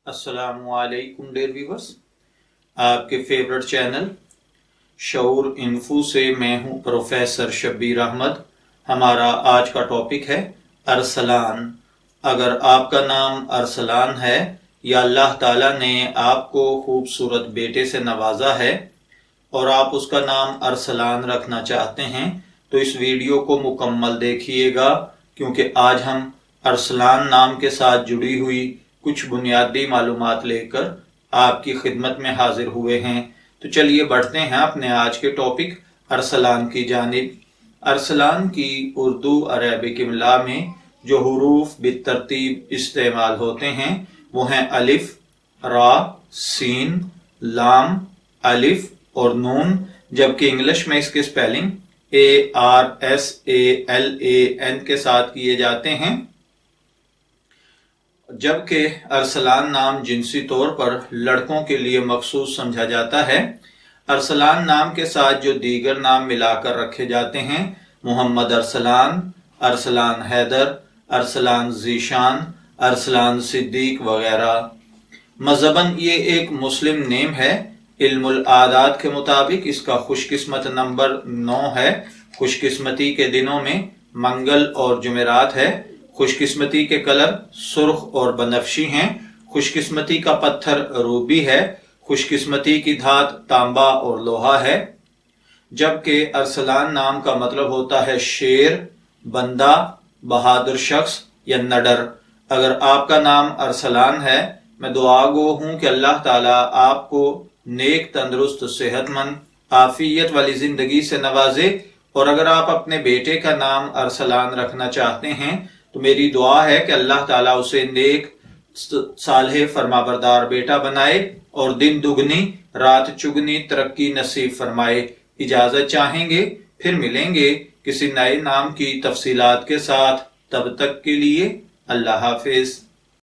अस्सलामु अलैकुम dear viewers, आपके फेवरेट चैनल शऊर इन्फो से मैं हूं प्रोफेसर शब्बीर अहमद। हमारा आज का टॉपिक है अरसलान। अगर आपका नाम अरसलान है या अल्लाह ताला ने आपको खूबसूरत बेटे से नवाजा है और आप उसका नाम अरसलान रखना चाहते हैं तो इस वीडियो को मुकम्मल देखिएगा, क्योंकि आज हम अरसलान नाम के साथ जुड़ी हुई कुछ बुनियादी मालूमात लेकर आपकी खिदमत में हाजिर हुए हैं। तो चलिए बढ़ते हैं अपने आज के टॉपिक अरसलान की जानिब। अरसलान की उर्दू अरबिक इमला में जो हुरूफ बितरतीब इस्तेमाल होते हैं वो हैं अलिफ, रा, सीन, लाम, अलिफ और नून, जबकि इंग्लिश में इसके स्पेलिंग ARSALAN के साथ किए जाते हैं। जबकि अरसलान नाम जिनसी तौर पर लड़कों के लिए मखसूस समझा जाता है। अरसलान नाम के साथ जो दीगर नाम मिलाकर रखे जाते हैं, मोहम्मद अरसलान, अरसलान हैदर, अरसलान जीशान, अरसलान सिद्दीक वगैरह। मज़हबन ये एक मुस्लिम नेम है। इल्मुल आदात के मुताबिक इसका खुशकिस्मत नंबर 9 है। खुशकिस्मती के दिनों में मंगल और जुमेरात है। खुशकिस्मती के कलर सुर्ख और बनफशी हैं। खुशकिस्मती का पत्थर रूबी है। खुशकिस्मती की धात तांबा और लोहा है। जबकि अरसलान नाम का मतलब होता है शेर, बंदा, बहादुर शख्स या नडर। अगर आपका नाम अरसलान है, मैं दुआ गो हूं कि अल्लाह ताला आपको नेक, तंदुरुस्त, सेहतमंद, आफियत वाली जिंदगी से नवाजे। और अगर आप अपने बेटे का नाम अरसलान रखना चाहते हैं तो मेरी दुआ है कि अल्लाह ताला उसे नेक, सालेह, फरमाबरदार बेटा बनाए और दिन दुगनी रात चुगनी तरक्की नसीब फरमाए। इजाजत चाहेंगे, फिर मिलेंगे किसी नए नाम की तफसीलात के साथ। तब तक के लिए अल्लाह हाफिज।